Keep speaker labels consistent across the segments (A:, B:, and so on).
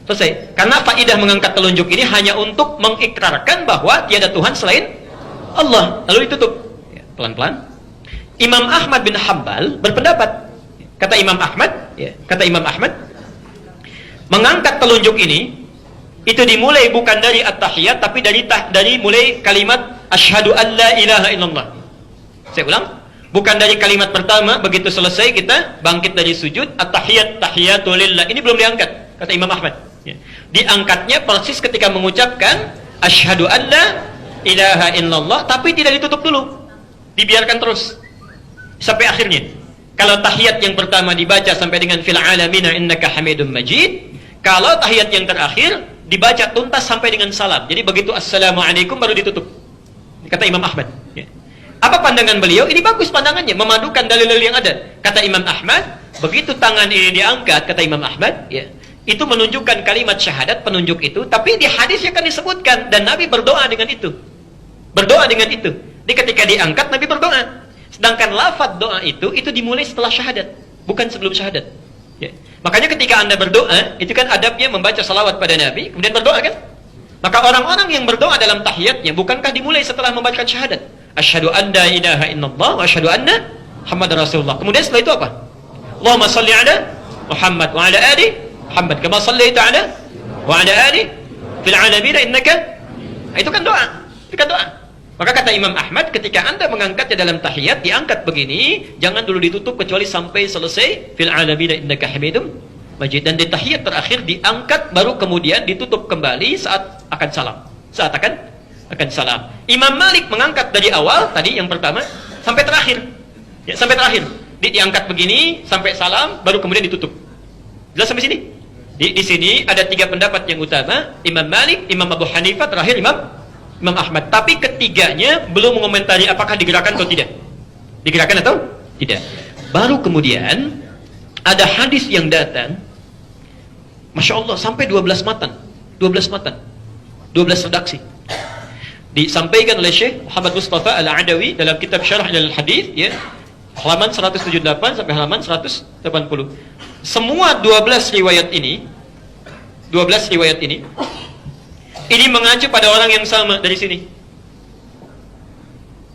A: Selesai. Karena faidah mengangkat telunjuk ini hanya untuk mengikrarkan bahwa tiada Tuhan selain Allah. Lalu ditutup. Ya, pelan-pelan. Imam Ahmad bin Hanbal berpendapat. Kata Imam Ahmad, mengangkat telunjuk ini itu dimulai bukan dari at-tahiyat tapi dari mulai kalimat asyhadu an la ilaha illallah. Saya ulang, bukan dari kalimat pertama begitu selesai kita bangkit dari sujud at-tahiyat tahiyatu lillah. Ini belum diangkat kata Imam Ahmad. Ya. Diangkatnya persis ketika mengucapkan asyhadu an la ilaha illallah tapi tidak ditutup dulu. Dibiarkan terus sampai akhirnya. Kalau tahiyat yang pertama dibaca sampai dengan fil alamina innaka hamidum majid, kalau tahiyat yang terakhir dibaca tuntas sampai dengan salam. Jadi begitu assalamualaikum baru ditutup. Kata Imam Ahmad. Ya. Apa pandangan beliau? Ini bagus pandangannya, memadukan dalil-dalil yang ada. Kata Imam Ahmad, begitu tangan ini diangkat, kata Imam Ahmad, ya, itu menunjukkan kalimat syahadat, penunjuk itu, tapi di hadis akan disebutkan dan Nabi berdoa dengan itu. Berdoa dengan itu. Jadi ketika diangkat Nabi berdoa. Sedangkan lafaz doa itu dimulai setelah syahadat, bukan sebelum syahadat. Ya. Makanya ketika Anda berdoa, itu kan adabnya membaca salawat pada Nabi, kemudian berdoa kan? Maka orang-orang yang berdoa dalam tahiyatnya, bukankah dimulai setelah membacakan syahadat? Asyhadu an la ilaha illallah wa asyhadu anna Muhammadar Rasulullah. Kemudian setelah itu apa? Allahumma salli ala Muhammad wa ala ali Muhammad kama sallaita ala wa ala ali fil alamin innaka. Itu kan doa. Itu kan doa. Maka kata Imam Ahmad, ketika Anda mengangkatnya dalam tahiyat, diangkat begini, jangan dulu ditutup kecuali sampai selesai fil alamin innaka hamidum majid. Dan di tahiyat terakhir diangkat baru kemudian ditutup kembali saat akan salam. Saat akan salam. Imam Malik mengangkat dari awal tadi yang pertama sampai terakhir. Ya, sampai terakhir. Diangkat begini sampai salam baru kemudian ditutup. Jelas sampai sini? Di sini ada 3 pendapat yang utama, Imam Malik, Imam Abu Hanifah, terakhir Imam Ahmad. Tapi ketiganya belum mengomentari apakah digerakkan atau tidak. Digerakkan atau tidak. Baru kemudian ada hadis yang datang, Masya Allah, sampai 12 matan. 12 redaksi. Disampaikan oleh Syekh Muhammad Mustafa Al-Adawi dalam kitab Syarah Al-Hadis, ya, halaman 178 sampai halaman 180. Semua 12 riwayat ini mengacu pada orang yang sama dari sini.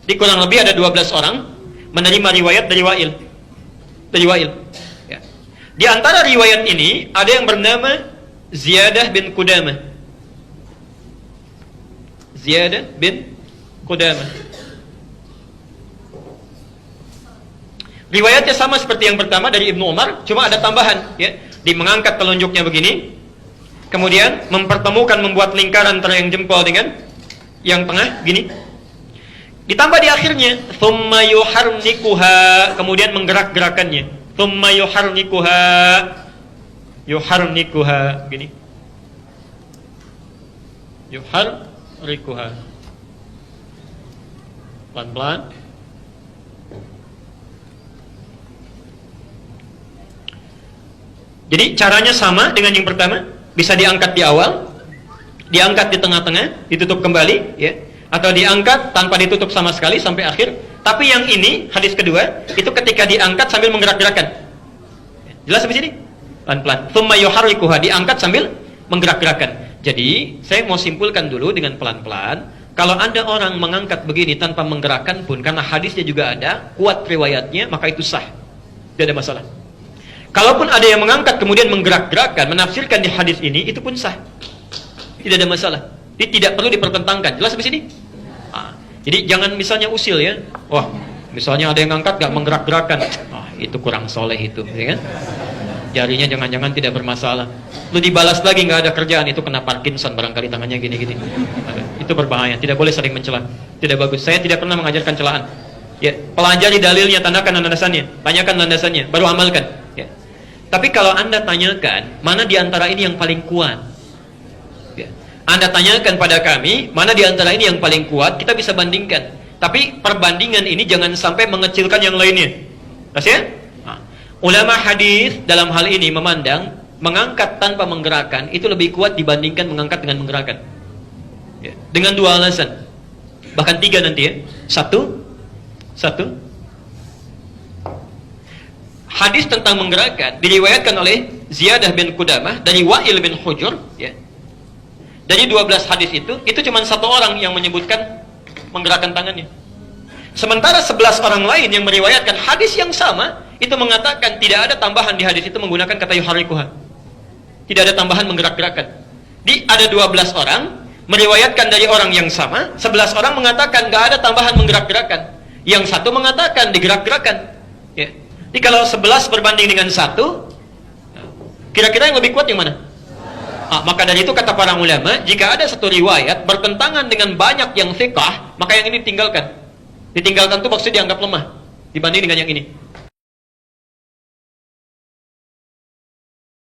A: Di kurang lebih ada 12 orang menerima riwayat dari Wa'il. Ya. Di antara riwayat ini ada yang bernama Ziyadah bin Qudamah. Riwayatnya sama seperti yang pertama dari Ibnu Umar, cuma ada tambahan, ya. Di mengangkat telunjuknya begini, kemudian membuat lingkaran antara yang jempol dengan yang tengah gini. Ditambah di akhirnya thumma yuharnikuha, kemudian menggerak-gerakannya. Thumma yuharnikuha gini. Yuharnikuha. Pelan-pelan. Jadi caranya sama dengan yang pertama. Bisa diangkat di awal, diangkat di tengah-tengah, ditutup kembali, ya, atau diangkat tanpa ditutup sama sekali sampai akhir. Tapi yang ini, hadis kedua, itu ketika diangkat sambil menggerak-gerakkan. Jelas sampai sini? Pelan-pelan. Tsumma yuharrikuha, diangkat sambil menggerak-gerakkan. Jadi, saya mau simpulkan dulu dengan pelan-pelan. Kalau ada orang mengangkat begini tanpa menggerakkan pun, karena hadisnya juga ada, kuat riwayatnya, maka itu sah. Tidak ada masalah. Kalaupun ada yang mengangkat kemudian menggerak-gerakkan, menafsirkan di hadis ini, itu pun sah. Tidak ada masalah. Tidak perlu dipertentangkan. Jelas sampai sini? Jadi jangan misalnya usil, ya. Wah, misalnya ada yang angkat gak menggerak-gerakkan. Itu kurang soleh itu, ya kan? Jarinya jangan-jangan tidak bermasalah. Lu dibalas lagi gak ada kerjaan, itu kena Parkinson barangkali tangannya gini-gini. Itu berbahaya. Tidak boleh saling mencela. Tidak bagus. Saya tidak pernah mengajarkan celaan. Ya, pelajari dalilnya, tandakan landasannya, tanyakan landasannya, baru amalkan. Ya. Tapi kalau Anda tanyakan, mana di antara ini yang paling kuat? Ya. Anda tanyakan pada kami, mana di antara ini yang paling kuat, kita bisa bandingkan. Tapi perbandingan ini jangan sampai mengecilkan yang lainnya. Ya? Nah, ulama hadis dalam hal ini memandang mengangkat tanpa menggerakkan itu lebih kuat dibandingkan mengangkat dengan menggerakkan. Ya. Dengan 2 alasan. Bahkan 3 nanti, ya. Satu. Hadis tentang menggerakkan diriwayatkan oleh Ziyadah bin Qudamah, dari Wa'il bin Hujur, ya. Dari 12 hadis itu cuma satu orang yang menyebutkan menggerakkan tangannya. Sementara 11 orang lain yang meriwayatkan hadis yang sama, itu mengatakan tidak ada tambahan di hadis itu menggunakan kata yuharrikuha. Tidak ada tambahan menggerak-gerakkan. Ada 12 orang meriwayatkan dari orang yang sama, 11 orang mengatakan nggak ada tambahan menggerak-gerakkan. Yang satu mengatakan digerak-gerakkan. Ya. Jadi kalau 11 berbanding dengan 1, kira-kira yang lebih kuat yang mana? Maka dari itu kata para ulama, jika ada satu riwayat bertentangan dengan banyak yang thiqah, maka yang ini ditinggalkan. Ditinggalkan itu maksudnya dianggap lemah dibanding dengan yang ini.